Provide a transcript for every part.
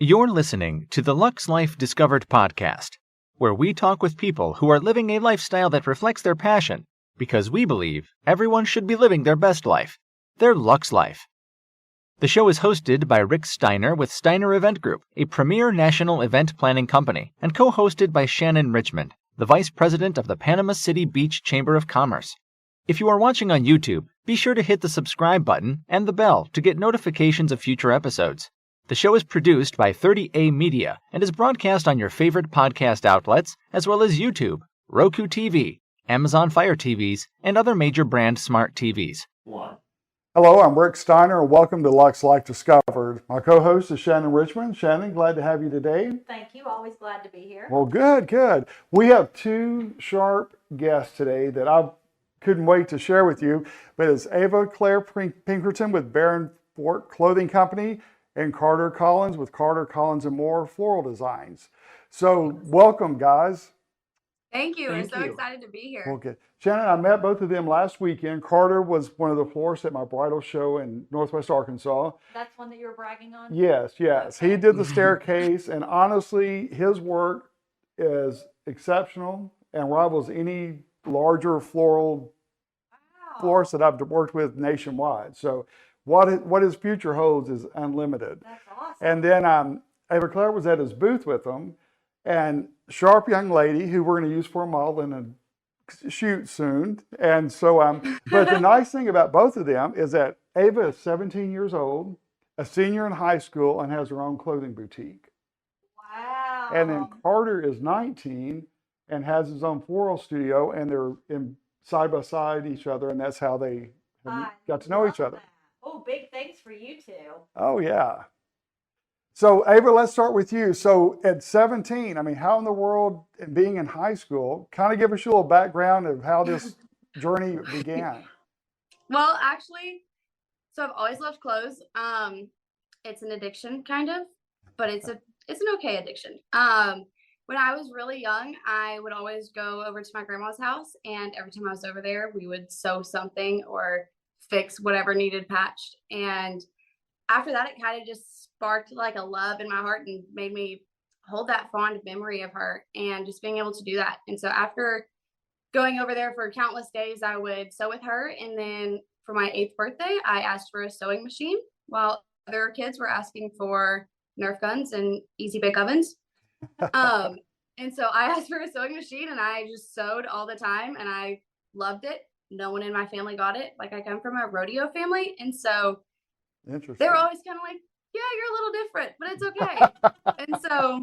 You're listening to the Lux Life Discovered podcast, where we talk with people who are living a lifestyle that reflects their passion, because we believe everyone should be living their best life, their Lux Life. The show is hosted by Rick Steiner with Steiner Event Group, a premier national event planning company, and co-hosted by Shannon Richmond, the Vice President of the Panama City Beach Chamber of Commerce. If you are watching on YouTube, be sure to hit the subscribe button and the bell to get notifications of future episodes. The show is produced by 30A Media and is broadcast on your favorite podcast outlets, as well as YouTube, Roku TV, Amazon Fire TVs, and other major brand smart TVs. Hello, I'm Rick Steiner, and welcome to Lux Life Discovered. My co-host is Shannon Richmond. Shannon, glad to have you today. Thank you. Always glad to be here. Well, good. We have two sharp guests today that I couldn't wait to share with you, but it's Ava Pinkerton with Baron Fort Clothing Company and Carter Collins with Carter Collins & More Floral Designs. So welcome, guys. Thank you. We're so excited to be here. Okay. Shannon, I met both of them last weekend. Carter was one of the florists at my bridal show in Northwest Arkansas. That's one that you were bragging on? Yes. Okay. He did the staircase, and honestly, his work is exceptional and rivals any larger florist that I've worked with nationwide. So what his future holds is unlimited. That's awesome. And then Ava Claire was at his booth with him, and sharp young lady who we're going to use for a model in a shoot soon. And so, but the nice thing about both of them is that Ava is 17 years old, a senior in high school, and has her own clothing boutique. Wow. And then Carter is 19 and has his own floral studio, and they're in side by side each other, and that's how they got to know each other. That. Oh, big thanks for you two. Oh, yeah. So, Ava, let's start with you. So, at 17, how in the world, being in high school, kind of give us a little background of how this journey began. Well, actually, so I've always loved clothes. It's an addiction, kind of, but it's an okay addiction. When I was really young, I would always go over to my grandma's house, and every time I was over there, we would sew something or fix whatever needed patched. And after that, it kind of just sparked like a love in my heart and made me hold that fond memory of her and just being able to do that. And so after going over there for countless days, I would sew with her. And then for my 8th birthday, I asked for a sewing machine while other kids were asking for Nerf guns and easy bake ovens. And so I asked for a sewing machine, and I just sewed all the time, and I loved it. No one in my family got it. Like, I come from a rodeo family, and so they were always kind of like, yeah, you're a little different, but it's okay. And so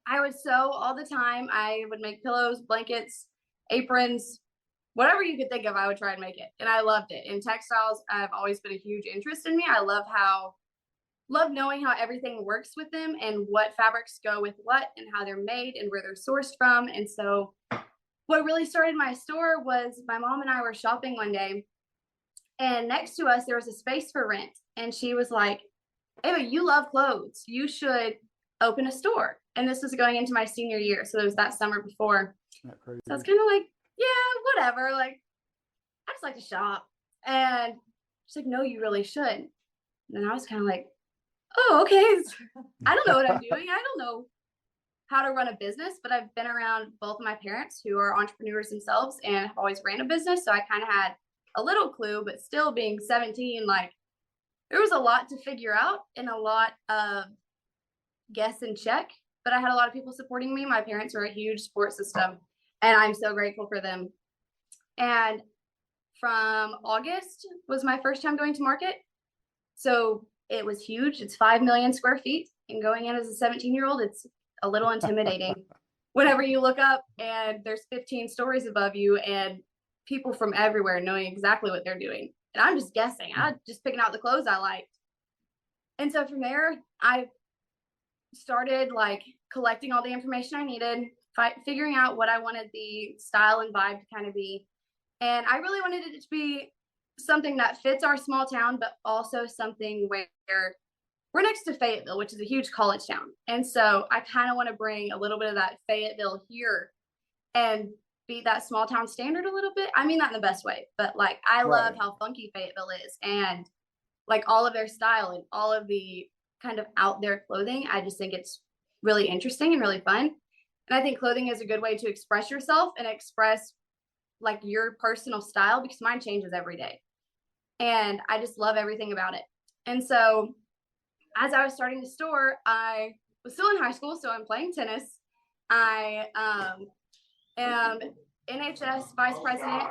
I would sew all the time. I would make pillows, blankets, aprons, whatever you could think of, I would try and make it. And I loved it. And textiles have always been a huge interest in me. I love knowing how everything works with them and what fabrics go with what and how they're made and where they're sourced from. And so what really started my store was my mom and I were shopping one day, and next to us there was a space for rent. And she was like, Ava, you love clothes. You should open a store. And this was going into my senior year. So it was that summer before. So I was kind of like, yeah, whatever. Like, I just like to shop. And she's like, no, you really should. And then I was kind of like, oh, okay. I don't know what I'm doing. I don't know how to run a business, but I've been around both of my parents who are entrepreneurs themselves and have always ran a business. So I kind of had a little clue, but still being 17, like, there was a lot to figure out and a lot of guess and check, but I had a lot of people supporting me. My parents were a huge support system, and I'm so grateful for them. And from August was my first time going to market. So it was huge. It's 5 million square feet, and going in as a 17-year-old, it's a little intimidating whenever you look up and there's 15 stories above you and people from everywhere knowing exactly what they're doing. And I'm just guessing. I'm just picking out the clothes I liked. And so from there, I started like collecting all the information I needed, figuring out what I wanted the style and vibe to kind of be. And I really wanted it to be something that fits our small town, but also something where we're next to Fayetteville, which is a huge college town. And so I kind of want to bring a little bit of that Fayetteville here and be that small town standard a little bit. I mean that in the best way, but like I love how funky Fayetteville is, and like all of their style and all of the kind of out there clothing. I just think it's really interesting and really fun. And I think clothing is a good way to express yourself and express like your personal style, because mine changes every day. And I just love everything about it. And so as I was starting the store, I was still in high school, so I'm playing tennis. I am NHS vice president.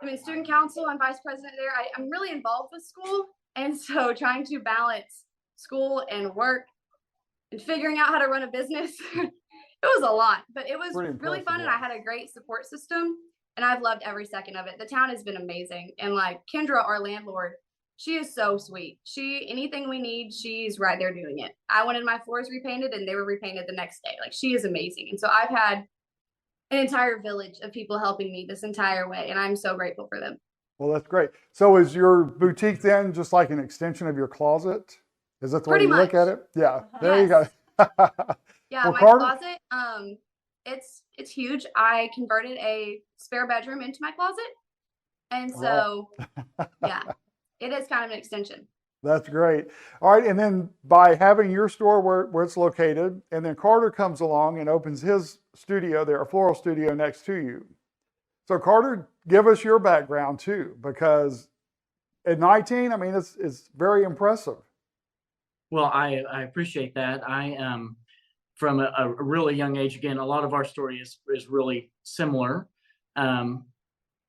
I'm in student council. I'm vice president there. I'm really involved with school. And so trying to balance school and work and figuring out how to run a business, it was a lot, but it was really fun. And I had a great support system, and I've loved every second of it. The town has been amazing. And like Kendra, our landlord, she is so sweet. Anything we need, she's right there doing it. I wanted my floors repainted and they were repainted the next day. Like, she is amazing. And so I've had an entire village of people helping me this entire way, and I'm so grateful for them. Well, that's great. So is your boutique then just like an extension of your closet? Is that the way you look at it? Yeah, there you go. Yeah, well, my Carter, closet, it's huge. I converted a spare bedroom into my closet. And so, yeah, it is kind of an extension. That's great. All right. And then by having your store where it's located, and then Carter comes along and opens his studio there, a floral studio next to you. So Carter, give us your background too, because at 19, I mean, it's very impressive. Well, I appreciate that. I from a really young age, again, a lot of our story is really similar.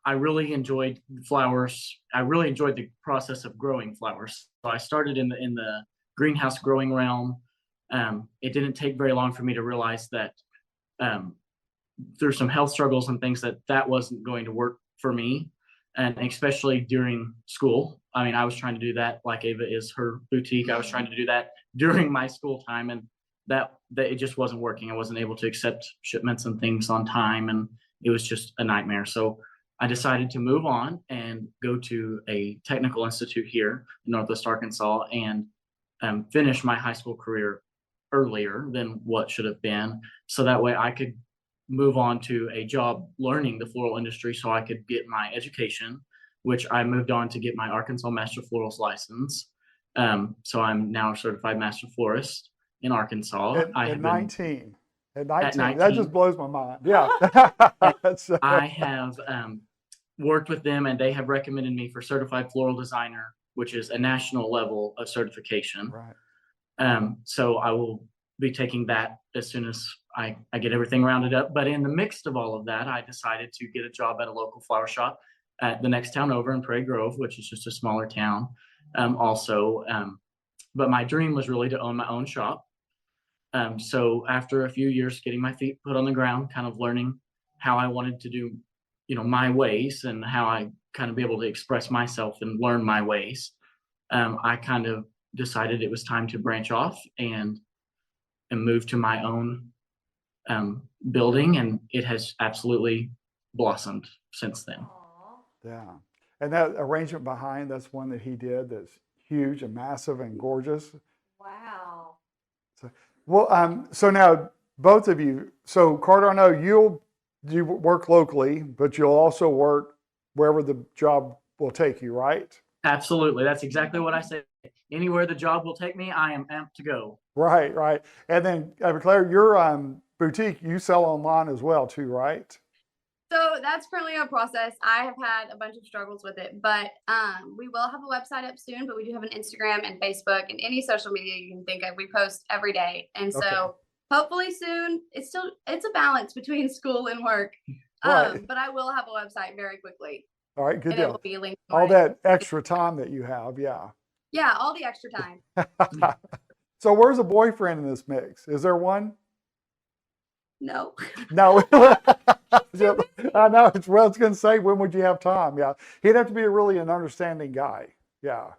I really enjoyed flowers. I really enjoyed the process of growing flowers. So I started in the greenhouse growing realm. It didn't take very long for me to realize that through some health struggles and things that wasn't going to work for me, and especially during school. I mean, I was trying to do that like Ava is her boutique. I was trying to do that during my school time, and that it just wasn't working. I wasn't able to accept shipments and things on time, and it was just a nightmare. So I decided to move on and go to a technical institute here in Northwest Arkansas and finish my high school career earlier than what should have been. So that way I could move on to a job learning the floral industry so I could get my education, which I moved on to get my Arkansas Master Florist license. So I'm now a certified master florist in Arkansas. At 19. At 19. At 19. That just blows my mind. Yeah. So, I have worked with them, and they have recommended me for certified floral designer, which is a national level of certification. right. So I will be taking that as soon as I get everything rounded up. But in the midst of all of that, I decided to get a job at a local flower shop at the next town over in Prairie Grove, which is just a smaller town. But my dream was really to own my own shop. So after a few years getting my feet put on the ground, kind of learning how I wanted to do, my ways and how I kind of be able to express myself and learn my ways, I kind of decided it was time to branch off and move to my own building, and it has absolutely blossomed since then. Yeah. And that arrangement behind, that's one that he did that's huge and massive and gorgeous. Wow. So now both of you, so Carter, I know you work locally, but you'll also work wherever the job will take you, right? Absolutely. That's exactly what I said. Anywhere the job will take me, I am amped to go. Right, right. And then, Claire, your boutique, you sell online as well too, right? So that's currently a process. I have had a bunch of struggles with it, but we will have a website up soon, but we do have an Instagram and Facebook and any social media you can think of. We post every day. And so hopefully soon, it's a balance between school and work. Right. But I will have a website very quickly. All right, good And it deal. will be linked. All that extra time that you have, yeah. Yeah, all the extra time. So where's a boyfriend in this mix? Is there one? No. No. I know. I was going to say, when would you have time? Yeah. He'd have to be really an understanding guy. Yeah.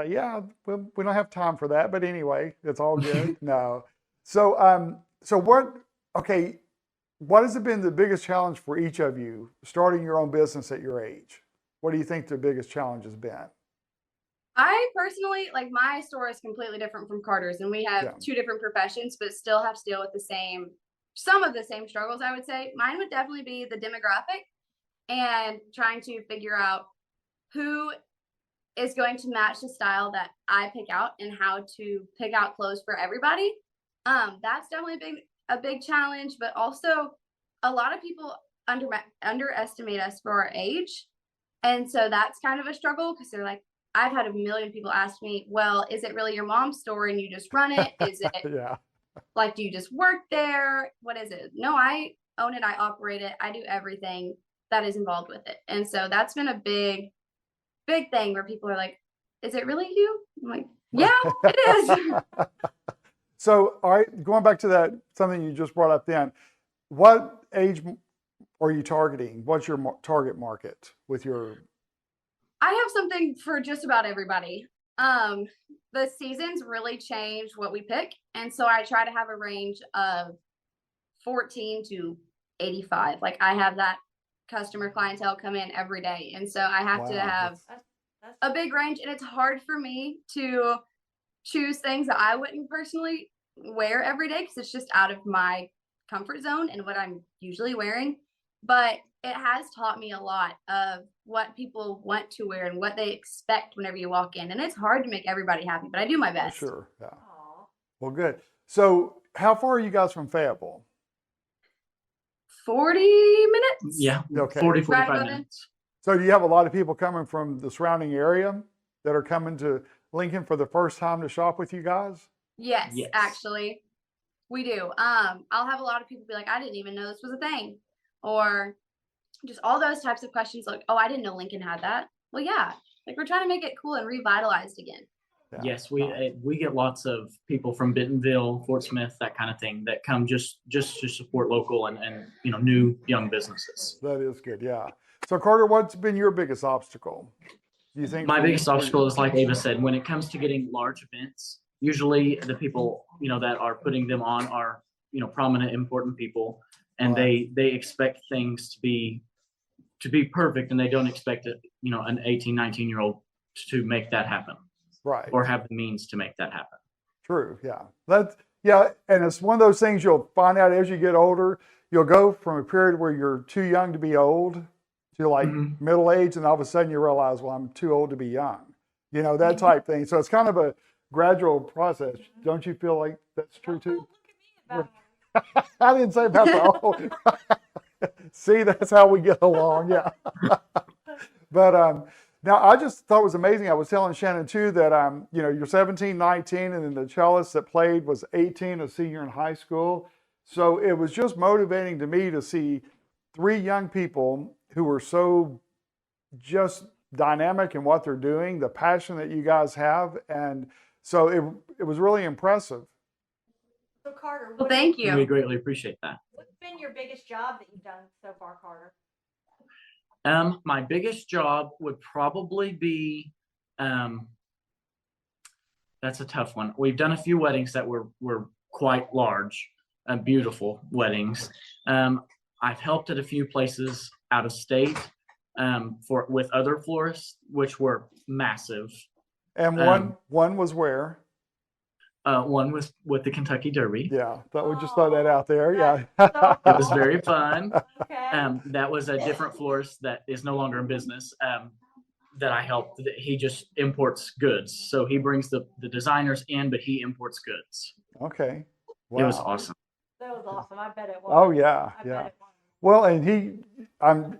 Yeah, we don't have time for that. But anyway, it's all good. No. So what has been the biggest challenge for each of you starting your own business at your age? What do you think the biggest challenge has been? I personally, like, my store is completely different from Carter's, and we have two different professions, but still have to deal with some of the same struggles, I would say. Mine would definitely be the demographic and trying to figure out who is going to match the style that I pick out and how to pick out clothes for everybody. That's definitely a big challenge, but also a lot of people underestimate us for our age. And so that's kind of a struggle because they're like, I've had a million people ask me, well, is it really your mom's store and you just run it? Is it Yeah. like, do you just work there? What is it? No, I own it. I operate it. I do everything that is involved with it. And so that's been a big thing where people are like, is it really you? I'm like, yeah, it is. So, all right, going back to that, something you just brought up then, what age are you targeting? What's your target market with your? I have something for just about everybody. The seasons really change what we pick. And so I try to have a range of 14 to 85. Like I have that customer clientele come in every day. And so I have to have That's a big range. And it's hard for me to choose things that I wouldn't personally wear every day because it's just out of my comfort zone and what I'm usually wearing. But it has taught me a lot of what people want to wear and what they expect whenever you walk in. And it's hard to make everybody happy, but I do my best. Sure. Yeah. Aw. Well, good. So, how far are you guys from Fayetteville? 40 minutes? Yeah, Okay. 40, Right 45 about it. minutes. So, do you have a lot of people coming from the surrounding area that are coming to Lincoln for the first time to shop with you guys? Yes, Yes. actually, we do. I'll have a lot of people be like, I didn't even know this was a thing. Or just all those types of questions like, oh, I didn't know Lincoln had that. Well, yeah, like we're trying to make it cool and revitalized again. Yeah. Yes, we get lots of people from Bentonville, Fort Smith, that kind of thing that come just to support local and new young businesses. That is good. Yeah. So, Carter, what's been your biggest obstacle? Do you think My biggest obstacle is, like Ava said, when it comes to getting large events, usually the people that are putting them on are prominent, important people, and Right. they expect things to be perfect, and they don't expect an 18, 19-year-old to make that happen Right. or have the means to make that happen. True. Yeah. And it's one of those things you'll find out as you get older. You'll go from a period where you're too young to be old to like middle age, and all of a sudden you realize, well, I'm too old to be young. That type thing. So it's kind of a gradual process. Don't you feel like that's true too? Don't look at me about I didn't say about the old. See, that's how we get along. Yeah. But now I just thought it was amazing. I was telling Shannon too that you're 17, 19, and then the cellist that played was 18, a senior in high school. So it was just motivating to me to see three young people who were so just dynamic in what they're doing, the passion that you guys have, and so it was really impressive. So Carter, Well, thank We you. greatly appreciate that. what's been your biggest job that you've done so far, Carter? My biggest job would probably be, that's a tough one. We've done a few weddings that were quite large, beautiful weddings. I've helped at a few places out of state with other florists, which were massive. And one was where? One was with the Kentucky Derby. Yeah, thought we just throw that out there. Yeah. So It was very fun. okay. That was a different florist that is no longer in business that I helped. He just imports goods. So he brings the designers in, but he imports goods. Okay. Wow. It was awesome. That was awesome. I bet it was. Oh yeah, I yeah. bet it was. Well, and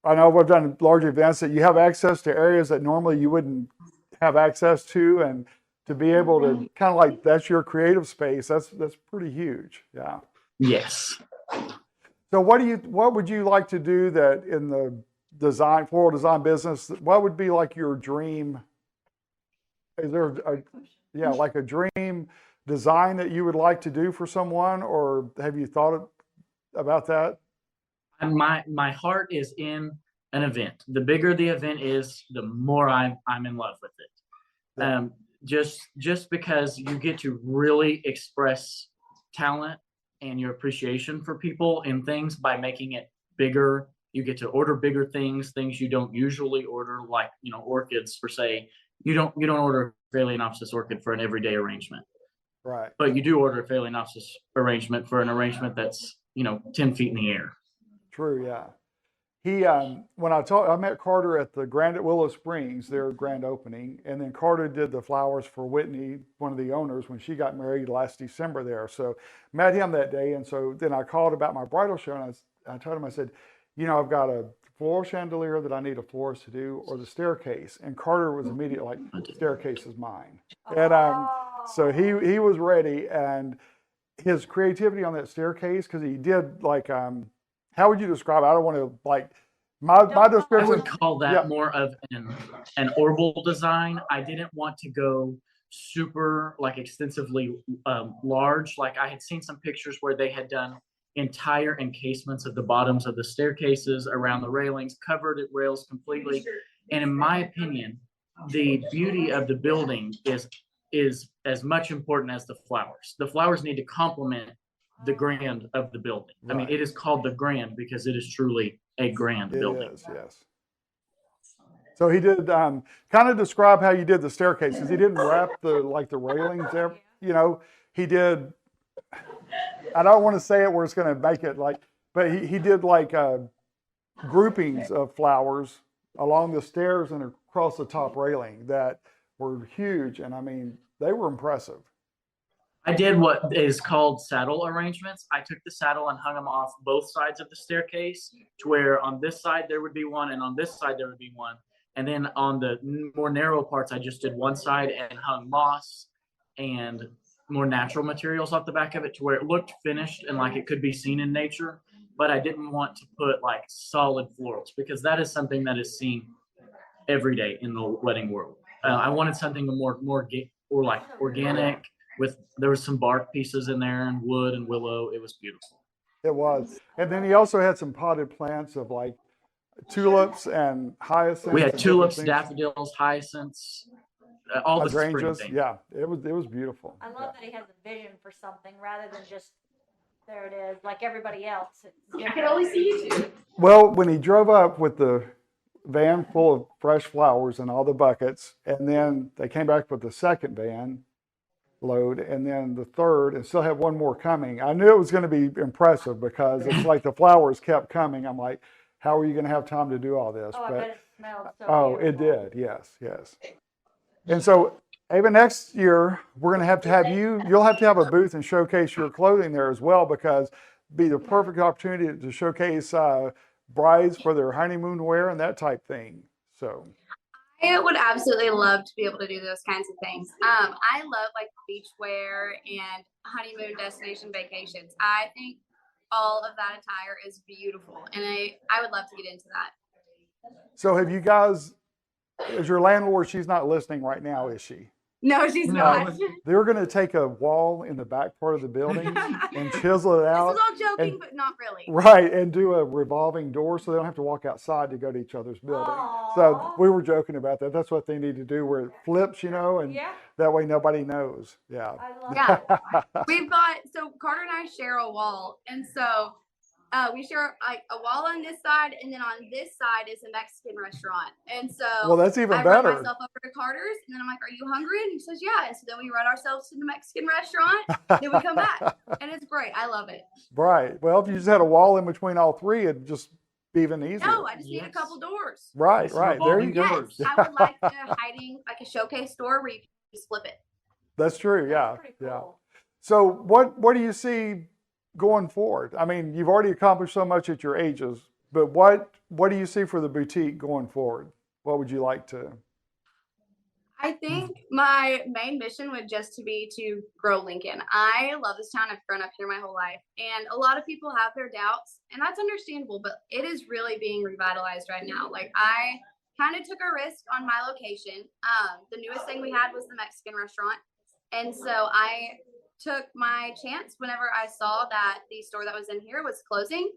I know we've done large events that you have access to areas that normally you wouldn't have access to, and to be able to kind of like that's your creative space. That's pretty huge. Yeah. Yes. So what would you like to do that in the floral design business? What would be like your dream? Is there like a dream design that you would like to do for someone, or have you thought about that? And my heart is in an event. The bigger the event is, the more I'm in love with it. Yeah. Just because you get to really express talent and your appreciation for people and things by making it bigger. You get to order bigger things you don't usually order, like orchids per se. You don't order a Phalaenopsis orchid for an everyday arrangement. Right. But you do order a Phalaenopsis arrangement for an arrangement that's 10 feet in the air. True. Yeah. he when I met Carter at the Grand at Willow Springs, their grand opening, and then Carter did the flowers for Whitney, one of the owners, when she got married last December there. So met him that day, and so then I called about my bridal show, and I told him, I said, I've got a floral chandelier that I need a florist to do, or the staircase. And Carter was immediately like, staircase is mine. And so he was ready, and his creativity on that staircase, because he did like how would you describe it? I don't want to like my I description. would call that Yeah. more of an orbal design. I didn't want to go super like extensively large. Like I had seen some pictures where they had done entire encasements of the bottoms of the staircases around the railings, covered at rails completely. And in my opinion, the beauty of the building is as much important as the flowers. The flowers need to complement the grand of the building. I mean, Right. it is called the grand because it is truly a grand building. It is, yes. So he did kind of describe how you did the staircase, because he didn't wrap the railings there. He did. I don't want to say it where it's going to make it like, but he did like groupings of flowers along the stairs and across the top railing that were huge, and I mean they were impressive. I did what is called saddle arrangements. I took the saddle and hung them off both sides of the staircase to where on this side there would be one and on this side there would be one. And then on the more narrow parts, I just did one side and hung moss and more natural materials off the back of it to where it looked finished and like it could be seen in nature. But I didn't want to put like solid florals because that is something that is seen every day in the wedding world. I wanted something more like organic. There was some bark pieces in there and wood and willow. It was beautiful. It was. And then he also had some potted plants of like tulips and hyacinths. We had tulips, daffodils, hyacinths, all the spring things. Yeah, it was beautiful. I love that he has a vision for something rather than just there it is, like everybody else. I can only see you two. Well, when he drove up with the van full of fresh flowers and all the buckets, and then they came back with the second van load, and then the third, and still have one more coming. I knew it was going to be impressive because it's like the flowers kept coming. I'm like, how are you going to have time to do all this? Oh, I bet it smelled so it beautiful. did. Yes. And so, Ava, next year we're going to have you. You'll have to have a booth and showcase your clothing there as well, because be the perfect opportunity to showcase brides for their honeymoon wear and that type thing. So. I would absolutely love to be able to do those kinds of things. I love like beach wear and honeymoon destination vacations. I think all of that attire is beautiful, and I would love to get into that. So have you guys, as your landlord, she's not listening right now, is she? No, she's not. They're going to take a wall in the back part of the building and chisel it out. This is all joking, but not really. Right, and do a revolving door so they don't have to walk outside to go to each other's building. Aww. So we were joking about that. That's what they need to do, where it flips, and Yeah, that way nobody knows. Yeah. I love Yeah. We've got, so Carter and I share a wall, and so we share like a wall on this side, and then on this side is a Mexican restaurant. And so Well, that's even I better. run myself over to Carter's, and then I'm like, "Are you hungry?" And he says, "Yeah." And so then we run ourselves to the Mexican restaurant, then we come back, and it's great. I love it. Right. Well, if you just had a wall in between all three, it'd just be even easier. No, I just need a couple doors. Right. Some There you revolving go. doors. Yes, I would like a hiding, like a showcase door where you can just flip it. That's true. Yeah. That's pretty cool. So what do you see going forward? I mean, you've already accomplished so much at your ages, but what do you see for the boutique going forward? What would you like to? I think my main mission would just to be to grow Lincoln. I love this town. I've grown up here my whole life, and a lot of people have their doubts, and that's understandable, but it is really being revitalized right now. Like, I kind of took a risk on my location. The newest thing we had was the Mexican restaurant, and so I took my chance whenever I saw that the store that was in here was closing.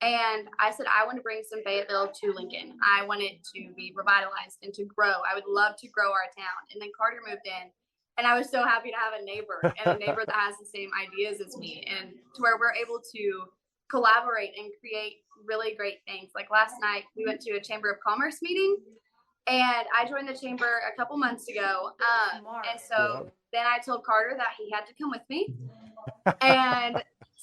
And I said, I want to bring some Fayetteville to Lincoln. I want it to be revitalized and to grow. I would love to grow our town. And then Carter moved in, and I was so happy to have a neighbor and a neighbor that has the same ideas as me, and to where we're able to collaborate and create really great things. Like last night, we went to a Chamber of Commerce meeting, and I joined the chamber a couple months ago. And so then I told Carter that he had to come with me. And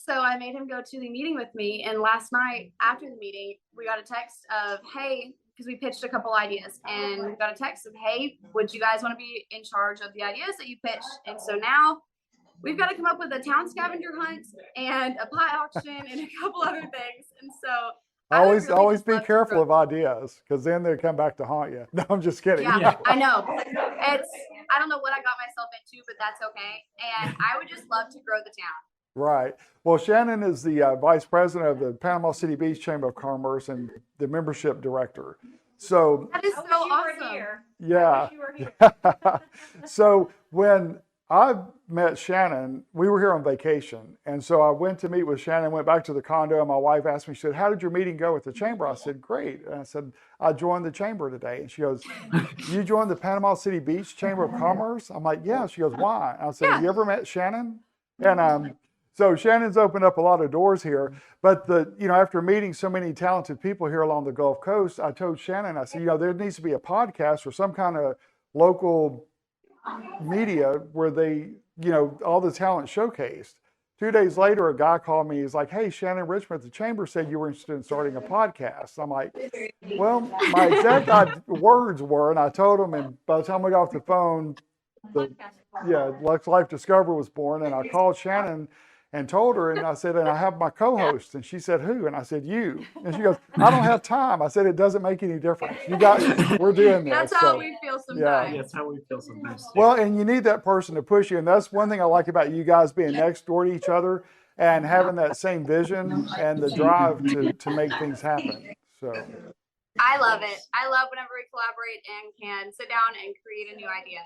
So I made him go to the meeting with me. And last night after the meeting, we got a text of, hey, because we pitched a couple ideas, and we got a text of, hey, would you guys want to be in charge of the ideas that you pitched? And so now we've got to come up with a town scavenger hunt and a pie auction and a couple other things. And so I would really Always just be love to careful grow- of ideas, because then they come back to haunt you. No, I'm just kidding. Yeah, I know. I don't know what I got myself into, but that's okay. And I would just love to grow the town. Right. Well, Shannon is the vice president of the Panama City Beach Chamber of Commerce and the membership director. So, That is I so wish you were awesome. here. I yeah. wish you were here. So when I met Shannon, we were here on vacation. And so I went to meet with Shannon, went back to the condo, and my wife asked me, she said, how did your meeting go with the chamber? I said, great. And I said, I joined the chamber today. And she goes, you joined the Panama City Beach Chamber of Commerce? I'm like, yeah. She goes, why? I said, have you ever met Shannon? And so Shannon's opened up a lot of doors here. But after meeting so many talented people here along the Gulf Coast, I told Shannon, I said, there needs to be a podcast or some kind of local media where they, all the talent showcased. 2 days later, a guy called me. He's like, hey, Shannon Richmond at the chamber said you were interested in starting a podcast. I'm like, well, my exact words were, and I told him, and by the time we got off the phone, Lux Life Discover was born, and I called Shannon and told her, and I said, and I have my co-host, and she said, who? And I said, you. And she goes, I don't have time. I said, it doesn't make any difference. We're doing this. That's how we feel sometimes. That's how we feel sometimes too. Well, and you need that person to push you. And that's one thing I like about you guys being next door to each other and having that same vision and the drive to make things happen. So I love it. I love whenever we collaborate and can sit down and create a new idea.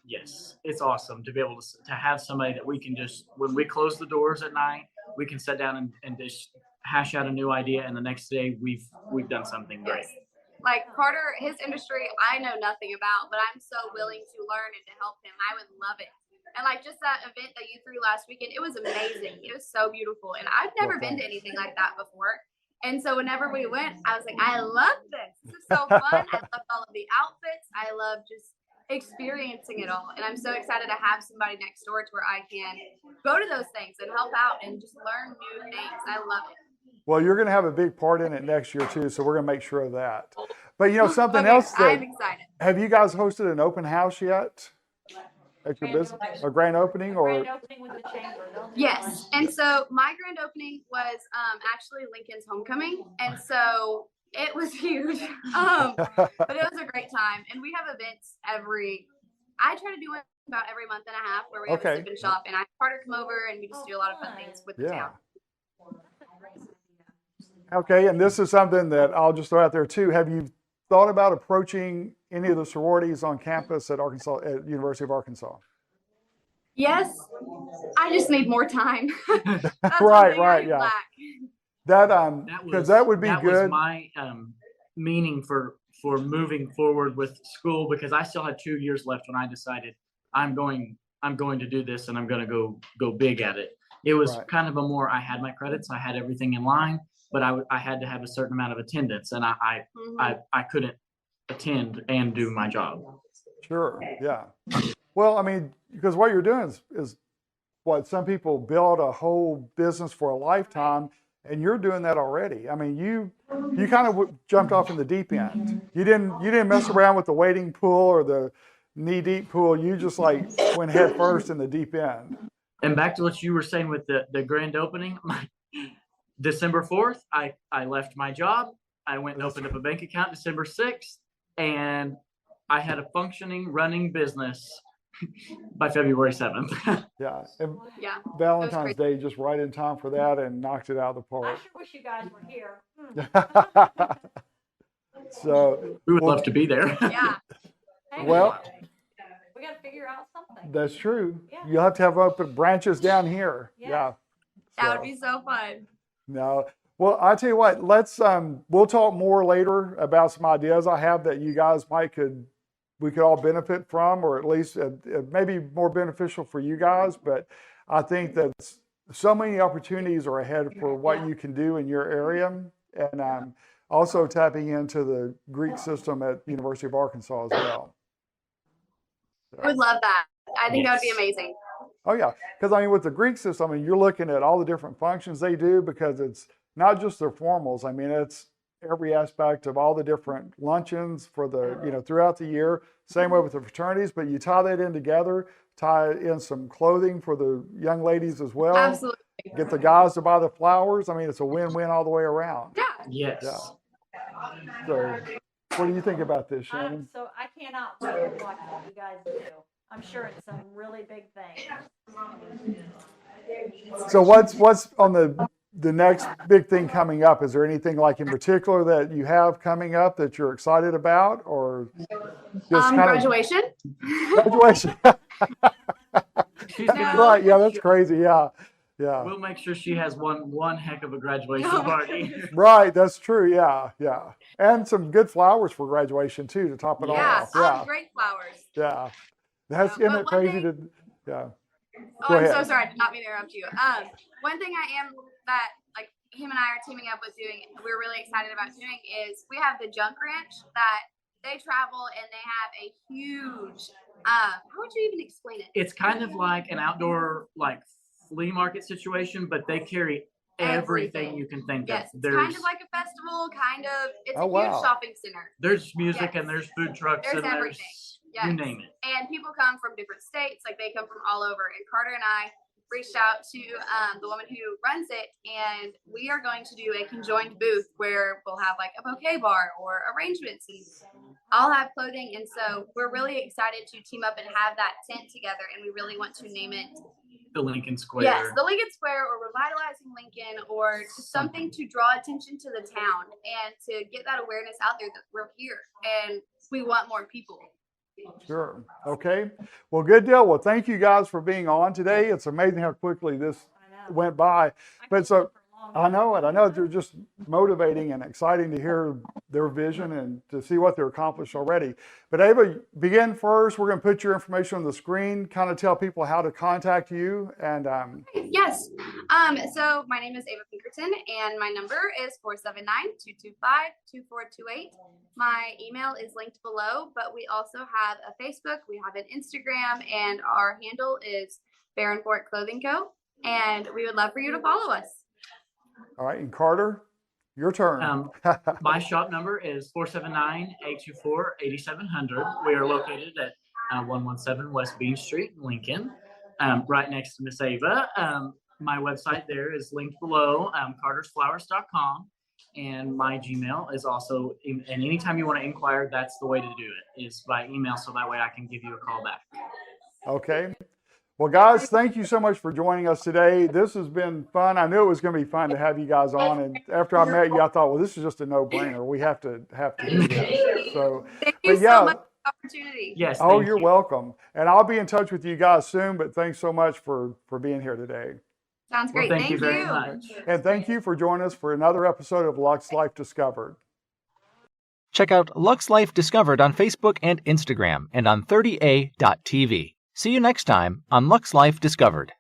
Yes, it's awesome to be able to have somebody that we can just, when we close the doors at night, we can sit down and just hash out a new idea, and the next day we've done something great. Like Carter, his industry, I know nothing about, but I'm so willing to learn and to help him. I would love it. And like just that event that you threw last weekend, it was amazing. It was so beautiful. And I've never been to anything like that before. And so whenever we went, I was like, I love this. This is so fun. I love all of the outfits. I love just experiencing it all. And I'm so excited to have somebody next door to where I can go to those things and help out and just learn new things. I love it. Well, you're going to have a big part in it next year too, so we're going to make sure of that. But something Okay, else that, I'm excited. have you guys hosted an open house yet at your business? A grand opening or? Grand opening with the chamber. Yes. And so my grand opening was actually Lincoln's homecoming. And so it was huge. But it was a great time. And we have events I try to do it about every month and a half where we have a sip and shop, and I have Carter come over and we just do a lot of fun things with the town. Okay, and this is something that I'll just throw out there too. Have you thought about approaching any of the sororities on campus at University of Arkansas? Yes, I just need more time. That's right, yeah. lack. Because that would be that good. Was my meaning for moving forward with school, because I still had 2 years left when I decided I'm going to do this and I'm going to go big at it. It was kind of I had my credits, I had everything in line, but I had to have a certain amount of attendance, and I couldn't attend and do my job. Sure, yeah. Well, I mean, because what you're doing is what some people build a whole business for a lifetime, and you're doing that already. I mean, you kind of jumped off in the deep end. You didn't mess around with the wading pool or the knee-deep pool. You just went head first in the deep end. And back to what you were saying with the grand opening, December 4th, I left my job. I went and opened up a bank account December 6th, and I had a functioning, running business by February 7th. Yeah. And Yeah. Valentine's Day just right in time for that and knocked it out of the I park. sure wish you guys were here. So We would love to be there. Yeah. Well, we got to figure out something. that's true. Yeah. You'll have to have open branches down here. Yeah. Yeah. That would be so fun. No. Well, I tell you what, we'll talk more later about some ideas I have that you guys we could all benefit from, or at least maybe more beneficial for you guys. But I think that so many opportunities are ahead for what you can do in your area. And also tapping into the Greek system at University of Arkansas as well. I would love that. I think that would be amazing. Oh yeah, because I mean, with the Greek system, I mean, you're looking at all the different functions they do because it's not just their formals. I mean, it's every aspect of all the different luncheons for the throughout the year. Same way with the fraternities, but you tie that in together, tie in some clothing for the young ladies as well. Absolutely. Get the guys to buy the flowers. I mean, it's a win-win all the way around. Yeah. Yes. Yeah. So, what do you think about this, Shannon? So I cannot wait to watch what you guys do. I'm sure it's some really big things. So what's on the next big thing coming up? Is there anything like in particular that you have coming up that you're excited about, or just Graduation. Graduation? She's gonna, Right. Yeah, that's crazy. Yeah. Yeah. We'll make sure she has one heck of a graduation party. Right. That's true. Yeah. Yeah. And some good flowers for graduation too to top it all Yeah. off. Yeah. Great flowers. Yeah. That's isn't it crazy to yeah. Oh, Go I'm ahead. so sorry. I did not mean to interrupt you. One thing I am that like him and I are teaming up with doing, we're really excited about doing is we have the junk ranch that they travel and they have a huge. How would you even explain it? It's kind of like an outdoor like flea market situation, but they carry everything you can think Yes, of. it's kind of like a festival. It's Oh, a huge wow. shopping center. There's music Yes. and there's food trucks There's and everything. Yes. you name it. And people come from different states, like they come from all over. And Carter and I reached out to the woman who runs it, and we are going to do a conjoined booth where we'll have like a bouquet bar or arrangements, and I'll have clothing. And so we're really excited to team up and have that tent together, and we really want to name it The Lincoln Square. Yes, the Lincoln Square, or Revitalizing Lincoln, or something to draw attention to the town and to get that awareness out there that we're here and we want more people. Sure. Okay. Well, good deal. Well, thank you guys for being on today. It's amazing how quickly this I know. went by. I But could so live for a long I know it. I know they're just motivating and exciting to hear their vision and to see what they're accomplished already. But Ava, begin first. We're going to put your information on the screen, kind of tell people how to contact you. And Yes. So my name is Ava Pinkerton, and my number is 479-225-2428. My email is linked below, but we also have a Facebook, we have an Instagram, and our handle is Baron Fort Clothing Co. And we would love for you to follow us. all right. And Carter, your turn. My shop number is 479-824-8700. We are located at 117 West Bean Street, Lincoln, right next to Miss Ava. My website there is linked below, cartersflowers.com. And my Gmail is also, and anytime you want to inquire, that's the way to do it, is by email. So that way I can give you a call back. Okay. Well, guys, thank you so much for joining us today. This has been fun. I knew it was going to be fun to have you guys on. And after I met you, I thought, well, this is just a no-brainer. We have to do this. So, Thank you so much for the opportunity. Yes. oh, thank you're you. welcome. And I'll be in touch with you guys soon. But thanks so much for being here today. Sounds Well, great. thank you very much. And thank you for joining us for another episode of Lux Life Discovered. Check out Lux Life Discovered on Facebook and Instagram and on 30a.tv. See you next time on Lux Life Discovered.